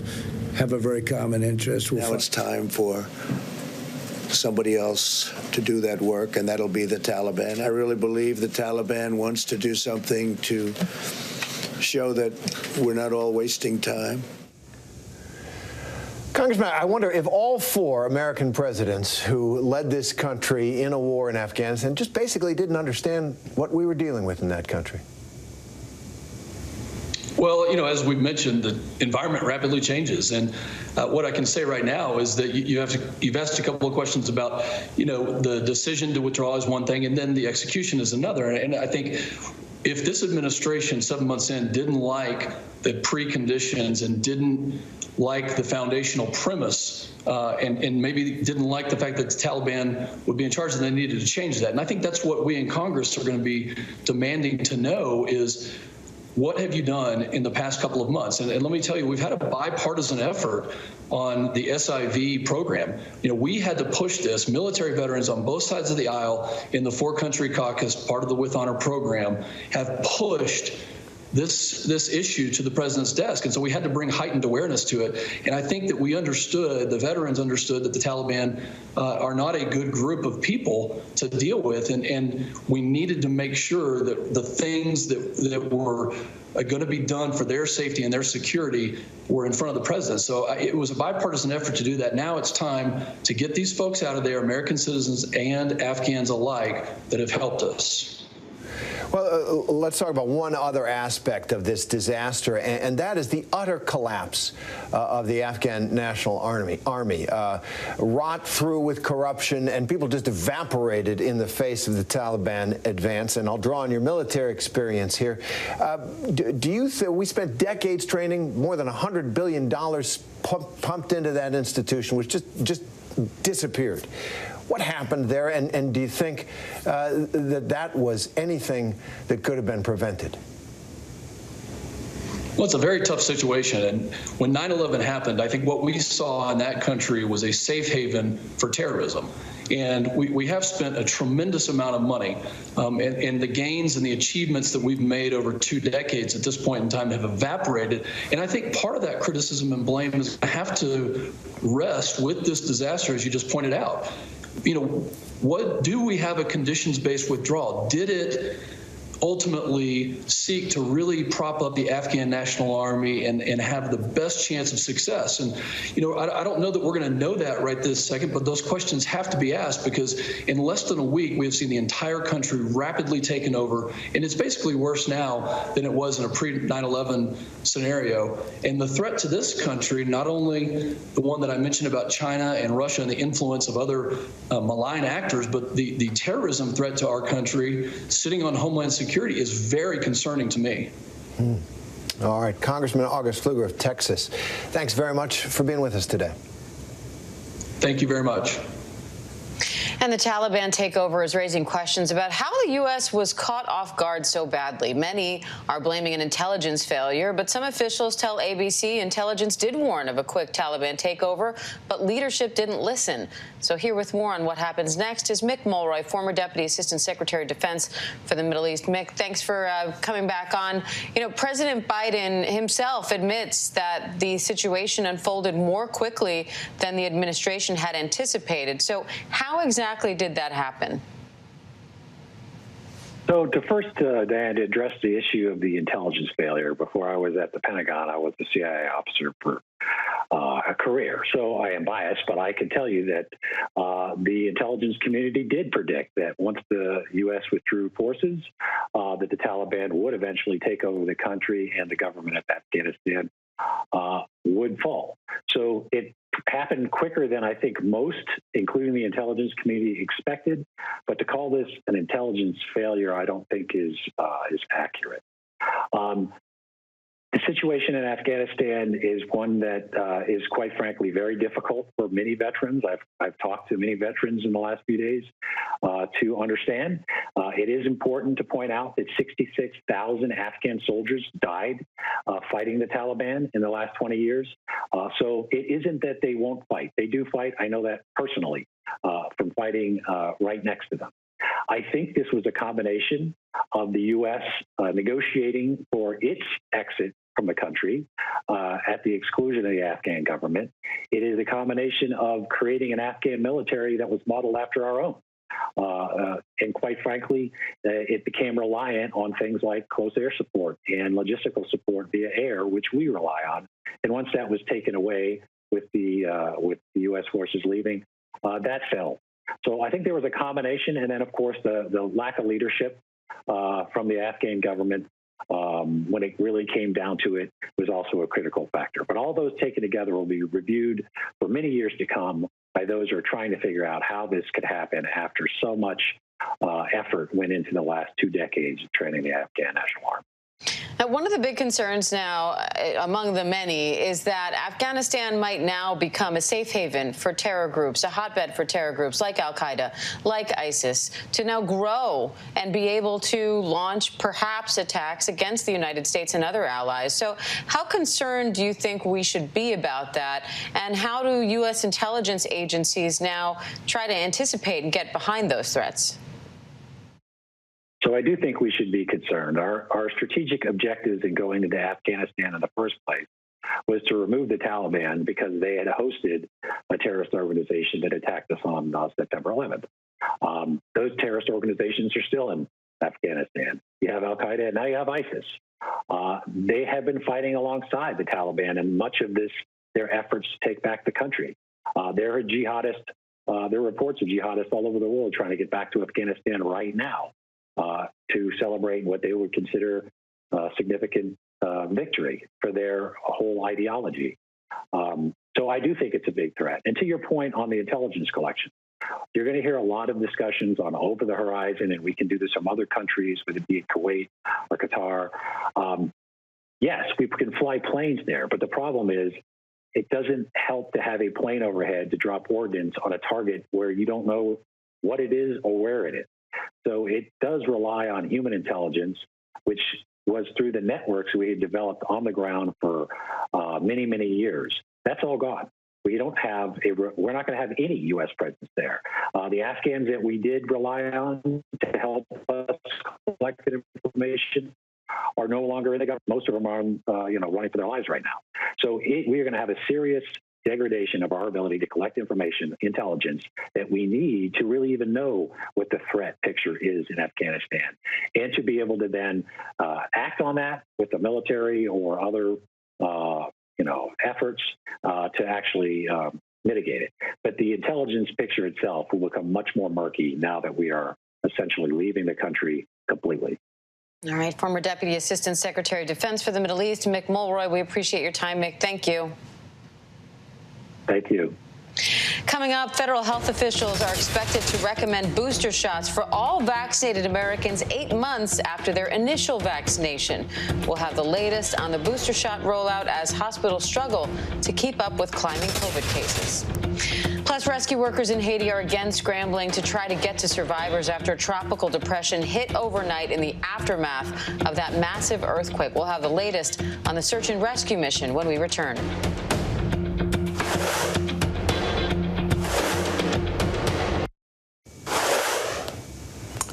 have a very common interest. Now it's time for somebody else to do that work, and that'll be the Taliban. I really believe the Taliban wants to do something to show that we're not all wasting time. Congressman, I wonder if all 4 American presidents who led this country in a war in Afghanistan just basically didn't understand what we were dealing with in that country. Well, as we've mentioned, the environment rapidly changes. And what I can say right now is that you've asked a couple of questions about, the decision to withdraw is one thing, and then the execution is another. And I think if this administration 7 months in didn't like the preconditions and didn't like the foundational premise and maybe didn't like the fact that the Taliban would be in charge, then they needed to change that. And I think that's what we in Congress are going to be demanding to know is, what have you done in the past couple of months? And let me tell you, we've had a bipartisan effort on the SIV program. We had to push this. Military veterans on both sides of the aisle in the 4-country caucus, part of the With Honor program, have pushed this issue to the president's desk. And so we had to bring heightened awareness to it. And I think that we understood, the veterans understood, that the Taliban are not a good group of people to deal with. And we needed to make sure that the things that were going to be done for their safety and their security were in front of the president. So it was a bipartisan effort to do that. Now it's time to get these folks out of there, American citizens and Afghans alike, that have helped us. Well, let's talk about one other aspect of this disaster, and that is the utter collapse of the Afghan National Army. Rot through with corruption, and people just evaporated in the face of the Taliban advance. And I'll draw on your military experience here. Do you think we spent decades training, more than $100 billion pumped into that institution, which just disappeared? What happened there, and do you think that was anything that could have been prevented? Well, it's a very tough situation. And when 9/11 happened, I think what we saw in that country was a safe haven for terrorism. And we have spent a tremendous amount of money, and the gains and the achievements that we've made over 2 decades at this point in time have evaporated. And I think part of that criticism and blame is going to have to rest with this disaster, as you just pointed out. You know, what do we have a conditions-based withdrawal? Did it ultimately seek to really prop up the Afghan National Army and have the best chance of success? And, you know, I don't know that we're going to know that right this second, but those questions have to be asked, because in less than a week, we have seen the entire country rapidly taken over. And it's basically worse now than it was in a pre-9/11 scenario. And the threat to this country, not only the one that I mentioned about China and Russia and the influence of other malign actors, but the terrorism threat to our country sitting on Homeland Security is very concerning to me. All right, Congressman August Pfluger of Texas, thanks very much for being with us today. Thank you very much. And the Taliban takeover is raising questions about how the U.S. was caught off guard so badly. Many are blaming an intelligence failure, but some officials tell ABC intelligence did warn of a quick Taliban takeover, but leadership didn't listen. So here with more on what happens next is Mick Mulroy, former Deputy Assistant Secretary of Defense for the Middle East. Mick, thanks for coming back on. You know, President Biden himself admits that the situation unfolded more quickly than the administration had anticipated. So how exactly did that happen? So to first, Dan, to address the issue of the intelligence failure, before I was at the Pentagon, I was a CIA officer for a career. So I am biased, but I can tell you that the intelligence community did predict that once the U.S. withdrew forces, that the Taliban would eventually take over the country and the government of Afghanistan would fall. So it happened quicker than I think most, including the intelligence community, expected. But to call this an intelligence failure, I don't think is accurate. The situation in Afghanistan is one that is, quite frankly, very difficult for many veterans. I've talked to many veterans in the last few days to understand. It is important to point out that 66,000 Afghan soldiers died fighting the Taliban in the last 20 years. So it isn't that they won't fight. They do fight. I know that personally from fighting right next to them. I think this was a combination of the U.S. Negotiating for its exit from the country at the exclusion of the Afghan government. It is a combination of creating an Afghan military that was modeled after our own. And quite frankly, it became reliant on things like close air support and logistical support via air, which we rely on. And once that was taken away with the U.S. forces leaving, that fell. So I think there was a combination. And then, of course, the lack of leadership from the Afghan government, when it really came down to it, was also a critical factor. But all those taken together will be reviewed for many years to come by those who are trying to figure out how this could happen after so much effort went into the last 2 decades of training the Afghan National Army. Now, one of the big concerns now, among the many, is that Afghanistan might now become a safe haven for terror groups, a hotbed for terror groups like al-Qaeda, like ISIS, to now grow and be able to launch perhaps attacks against the United States and other allies. So how concerned do you think we should be about that? And how do U.S. intelligence agencies now try to anticipate and get behind those threats? So I do think we should be concerned. Our strategic objectives in going into Afghanistan in the first place was to remove the Taliban because they had hosted a terrorist organization that attacked us on September 11th. Those terrorist organizations are still in Afghanistan. You have Al-Qaeda, and now you have ISIS. They have been fighting alongside the Taliban in much of their efforts to take back the country. There are jihadists, there are reports of jihadists all over the world trying to get back to Afghanistan right now to celebrate what they would consider significant victory for their whole ideology. So I do think it's a big threat. And to your point on the intelligence collection, you're going to hear a lot of discussions on over the horizon, and we can do this from other countries, whether it be Kuwait or Qatar. Yes, we can fly planes there, but the problem is it doesn't help to have a plane overhead to drop ordnance on a target where you don't know what it is or where it is. So it does rely on human intelligence, which was through the networks we had developed on the ground for many, many years. That's all gone. We're not going to have any U.S. presence there. The Afghans that we did rely on to help us collect information are no longer in the government. Most of them are, running for their lives right now. So we are going to have a serious degradation of our ability to collect information, intelligence that we need to really even know what the threat picture is in Afghanistan, and to be able to then act on that with the military or other, efforts to actually mitigate it. But the intelligence picture itself will become much more murky now that we are essentially leaving the country completely. All right, former Deputy Assistant Secretary of Defense for the Middle East, Mick Mulroy. We appreciate your time, Mick. Thank you. Thank you. Coming up, federal health officials are expected to recommend booster shots for all vaccinated Americans 8 months after their initial vaccination. We'll have the latest on the booster shot rollout as hospitals struggle to keep up with climbing COVID cases. Plus, rescue workers in Haiti are again scrambling to try to get to survivors after a tropical depression hit overnight in the aftermath of that massive earthquake. We'll have the latest on the search and rescue mission when we return.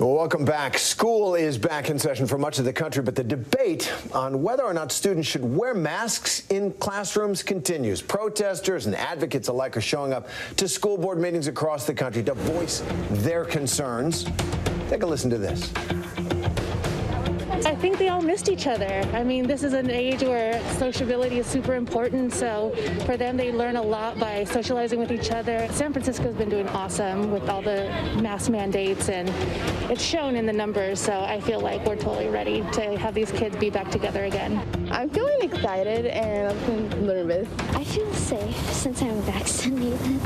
Well, welcome back. School is back in session for much of the country, but the debate on whether or not students should wear masks in classrooms continues. Protesters and advocates alike are showing up to school board meetings across the country to voice their concerns. Take a listen to this. I think they all missed each other. I mean, this is an age where sociability is super important, so for them, they learn a lot by socializing with each other. San Francisco's been doing awesome with all the mask mandates, and it's shown in the numbers, so I feel like we're totally ready to have these kids be back together again. I'm feeling excited and I'm nervous. I feel safe since I'm vaccinated.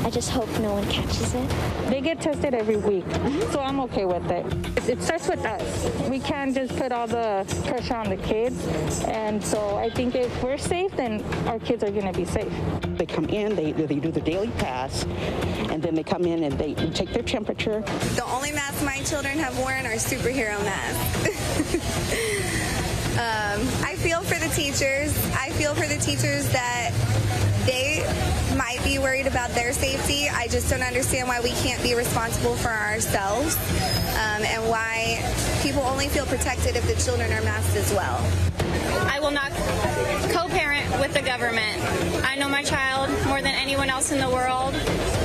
I just hope no one catches it. They get tested every week, so I'm okay with it. It starts with us. We can't just put all the pressure on the kids, and so I think if we're safe, then our kids are going to be safe. They come in, they do the daily pass, and then they come in and they take their temperature. The only masks my children have worn are superhero masks. I feel for the teachers. I feel for the teachers that they might be worried about their safety. I just don't understand why we can't be responsible for ourselves, and why people only feel protected if the children are masked as well. I will not co-parent with the government. I know my child more than anyone else in the world,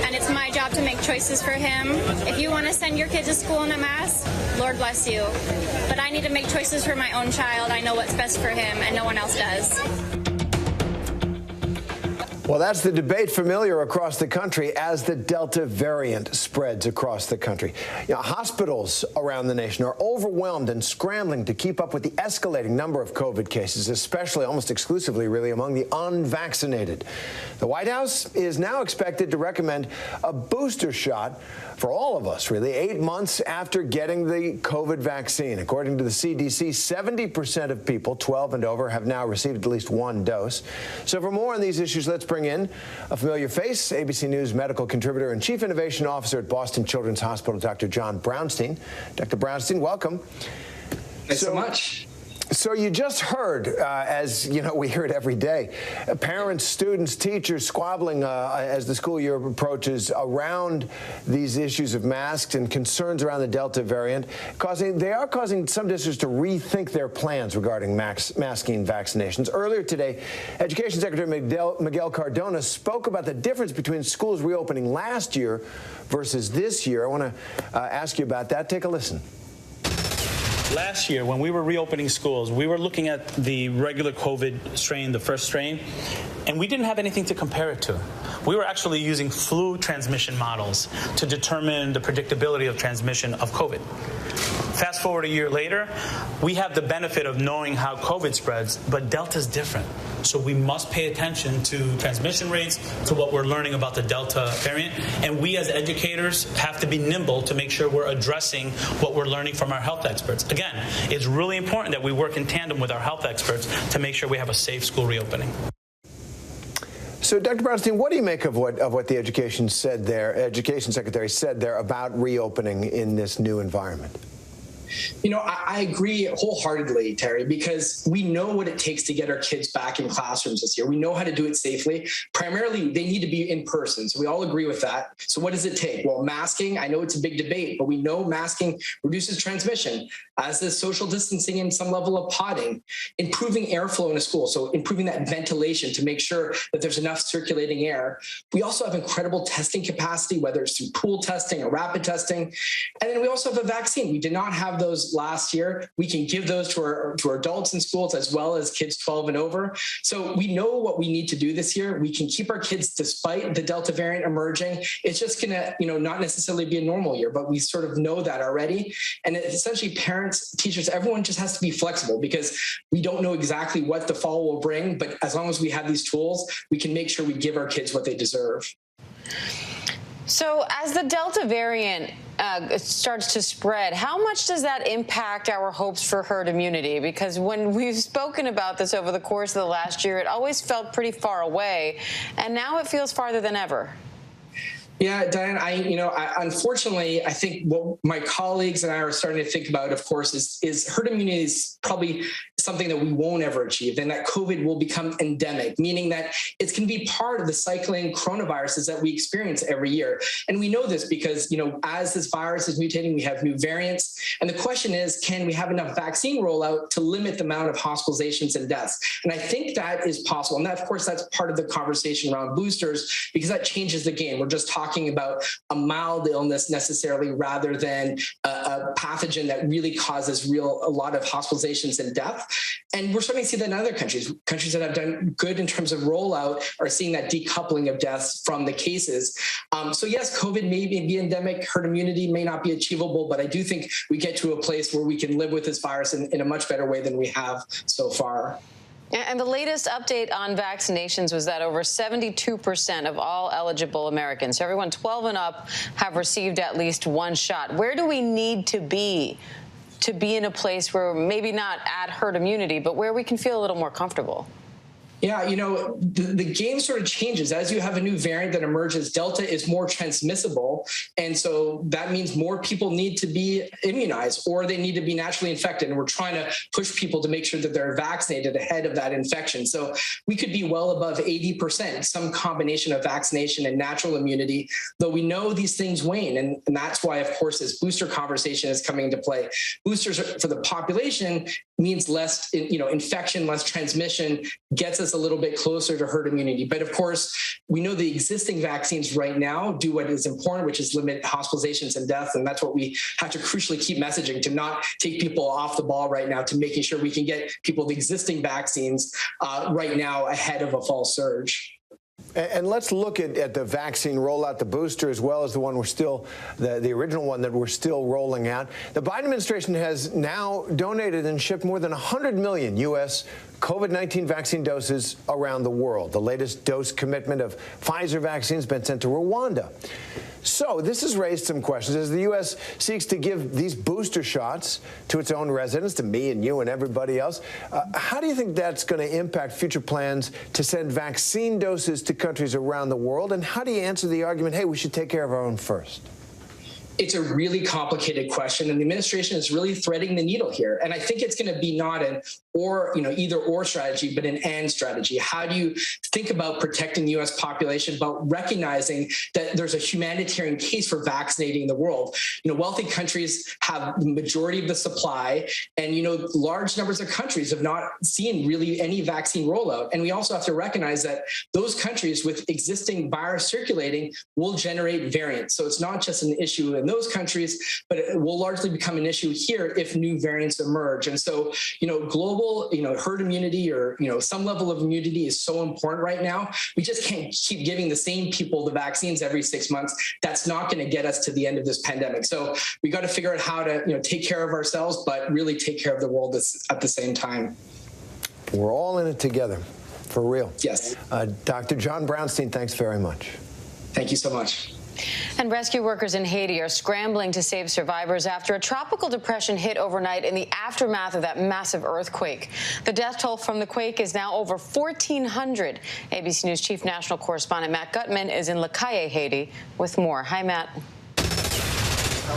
and it's my job to make choices for him. If you want to send your kid to school in a mask, Lord bless you. But I need to make choices for my own child. I know what's best for him, and no one else does. Well, that's the debate familiar across the country as the Delta variant spreads across the country. Hospitals around the nation are overwhelmed and scrambling to keep up with the escalating number of COVID cases, especially almost exclusively, really, among the unvaccinated. The White House is now expected to recommend a booster shot for all of us, really, 8 months after getting the COVID vaccine. According to the CDC, 70% of people 12 and over have now received at least one dose. So for more on these issues, let's bring in a familiar face, ABC News medical contributor and chief innovation officer at Boston Children's Hospital, Dr. John Brownstein. Dr. Brownstein, welcome. Thanks so much. So you just heard, as you know, we hear it every day, parents, students, teachers squabbling as the school year approaches around these issues of masks and concerns around the Delta variant, they are causing some districts to rethink their plans regarding masking vaccinations. Earlier today, Education Secretary Miguel Cardona spoke about the difference between schools reopening last year versus this year. I want to ask you about that. Take a listen. Last year, when we were reopening schools, we were looking at the regular COVID strain, the first strain, and we didn't have anything to compare it to. We were actually using flu transmission models to determine the predictability of transmission of COVID. Fast forward a year later, we have the benefit of knowing how COVID spreads, but Delta's different. So we must pay attention to transmission rates, to what we're learning about the Delta variant, and we as educators have to be nimble to make sure we're addressing what we're learning from our health experts. Again, it's really important that we work in tandem with our health experts to make sure we have a safe school reopening. So, Dr. Brownstein, what do you make of what the Education Secretary said there about reopening in this new environment? You know, I agree wholeheartedly, Terry, because we know what it takes to get our kids back in classrooms this year. We know how to do it safely. Primarily, they need to be in person. So we all agree with that. So what does it take? Well, masking, I know it's a big debate, but we know masking reduces transmission, as does social distancing and some level of podding, improving airflow in a school. So improving that ventilation to make sure that there's enough circulating air. We also have incredible testing capacity, whether it's through pool testing or rapid testing. And then we also have a vaccine. We did not have those last year. We can give those to our adults in schools as well as kids 12 and over. So we know what we need to do this year. We can keep our kids despite the Delta variant emerging. It's just going to, not necessarily be a normal year, but we sort of know that already. And essentially parents, teachers, everyone just has to be flexible because we don't know exactly what the fall will bring. But as long as we have these tools, we can make sure we give our kids what they deserve. So as the Delta variant starts to spread, how much does that impact our hopes for herd immunity? Because when we've spoken about this over the course of the last year, it always felt pretty far away, and now it feels farther than ever. Yeah, Diane, unfortunately, I think what my colleagues and I are starting to think about, of course, is herd immunity is probably something that we won't ever achieve, and that COVID will become endemic, meaning that it's going to be part of the cycling coronaviruses that we experience every year. And we know this because, as this virus is mutating, we have new variants. And the question is, can we have enough vaccine rollout to limit the amount of hospitalizations and deaths? And I think that is possible. And that, of course, that's part of the conversation around boosters, because that changes the game. We're just talking about a mild illness necessarily rather than a pathogen that really causes a lot of hospitalizations and death. And we're starting to see that in other countries. Countries that have done good in terms of rollout are seeing that decoupling of deaths from the cases. So yes, COVID may be endemic, herd immunity may not be achievable, but I do think we get to a place where we can live with this virus in a much better way than we have so far. And the latest update on vaccinations was that over 72% of all eligible Americans, so everyone 12 and up, have received at least one shot. Where do we need to be in a place where maybe not at herd immunity, but where we can feel a little more comfortable? Yeah, the game sort of changes. As you have a new variant that emerges, Delta is more transmissible. And so that means more people need to be immunized or they need to be naturally infected. And we're trying to push people to make sure that they're vaccinated ahead of that infection. So we could be well above 80%, some combination of vaccination and natural immunity, though we know these things wane. And that's why, of course, this booster conversation is coming into play. Boosters for the population means less, infection, less transmission, gets us a little bit closer to herd immunity. But of course, we know the existing vaccines right now do what is important, which is limit hospitalizations and deaths. And that's what we have to crucially keep messaging, to not take people off the ball right now, to making sure we can get people the existing vaccines right now ahead of a fall surge. And let's look at the vaccine rollout, the booster, as well as the one the original one that we're still rolling out. The Biden administration has now donated and shipped more than 100 million U.S. COVID-19 vaccine doses around the world. The latest dose commitment of Pfizer vaccine has been sent to Rwanda. So this has raised some questions as the U.S. seeks to give these booster shots to its own residents, to me and you and everybody else. How do you think that's going to impact future plans to send vaccine doses to countries around the world? And how do you answer the argument, hey, we should take care of our own first? it's a really complicated question, and the administration is really threading the needle here. And I think it's going to be not an or, either or strategy, but an and strategy. How do you think about protecting the U.S. population, but recognizing that there's a humanitarian case for vaccinating the world? Wealthy countries have the majority of the supply, and, large numbers of countries have not seen really any vaccine rollout. And we also have to recognize that those countries with existing virus circulating will generate variants. So it's not just an issue in those countries, but it will largely become an issue here if new variants emerge. And so, global, herd immunity or, some level of immunity is so important right now. We just can't keep giving the same people the vaccines every 6 months. That's not going to get us to the end of this pandemic. So we got to figure out how to, take care of ourselves, but really take care of the world at the same time. We're all in it together, for real. Yes. Dr. John Brownstein, thanks very much. Thank you so much. And rescue workers in Haiti are scrambling to save survivors after a tropical depression hit overnight in the aftermath of that massive earthquake. The death toll from the quake is now over 1,400. ABC News Chief National Correspondent Matt Gutman is in Le Caille, Haiti, with more. Hi, Matt.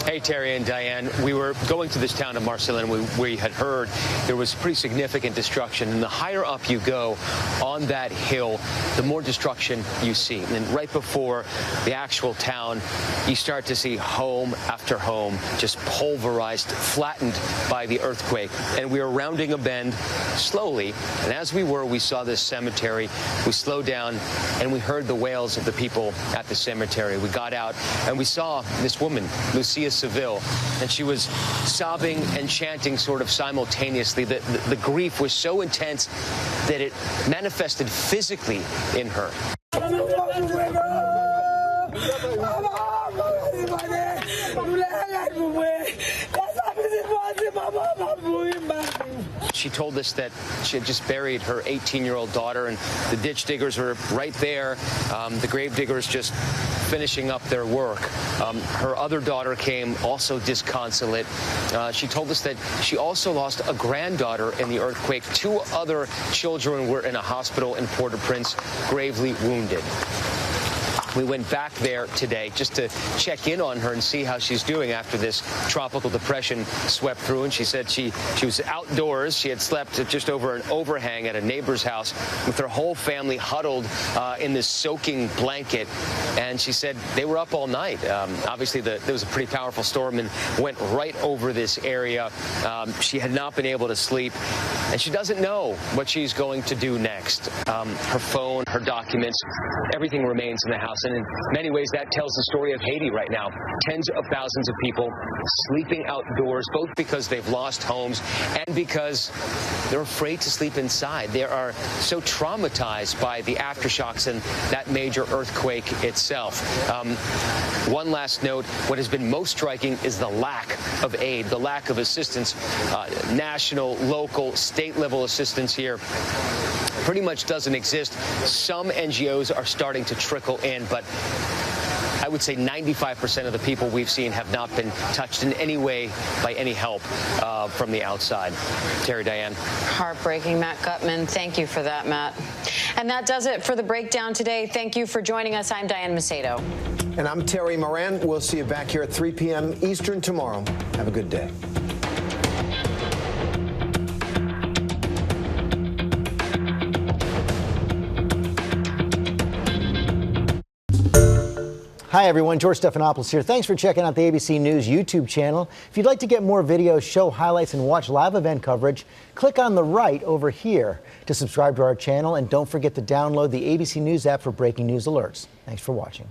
Hey, Terry and Diane. We were going to this town of Marcellin. We had heard there was pretty significant destruction. And the higher up you go on that hill, the more destruction you see. And then right before the actual town, you start to see home after home just pulverized, flattened by the earthquake. And we were rounding a bend slowly. And as we were, we saw this cemetery. We slowed down and we heard the wails of the people at the cemetery. We got out and we saw this woman, Lucia Seville, and she was sobbing and chanting sort of simultaneously. The grief was so intense that it manifested physically in her. She told us that she had just buried her 18-year-old daughter, and the ditch diggers were right there. The grave diggers just finishing up their work. Her other daughter came, also disconsolate. She told us that she also lost a granddaughter in the earthquake. 2 other children were in a hospital in Port-au-Prince, gravely wounded. We went back there today just to check in on her and see how she's doing after this tropical depression swept through. And she said she was outdoors. She had slept just over an overhang at a neighbor's house with her whole family huddled in this soaking blanket. And she said they were up all night. Obviously, there was a pretty powerful storm and went right over this area. She had not been able to sleep, and she doesn't know what she's going to do next. Her phone, her documents, everything remains in the house. And in many ways, that tells the story of Haiti right now. Tens of thousands of people sleeping outdoors, both because they've lost homes and because they're afraid to sleep inside. They are so traumatized by the aftershocks and that major earthquake itself. One last note, what has been most striking is the lack of aid, the lack of assistance, national, local, state-level assistance here. Pretty much doesn't exist. Some NGOs are starting to trickle in, but I would say 95% of the people we've seen have not been touched in any way by any help from the outside. Terry, Diane. Heartbreaking, Matt Gutman. Thank you for that, Matt. And that does it for the breakdown today. Thank you for joining us. I'm Diane Macedo. And I'm Terry Moran. We'll see you back here at 3 p.m. Eastern tomorrow. Have a good day. Hi everyone, George Stephanopoulos here. Thanks for checking out the ABC News YouTube channel. If you'd like to get more videos, show highlights, and watch live event coverage, click on the right over here to subscribe to our channel, and don't forget to download the ABC News app for breaking news alerts. Thanks for watching.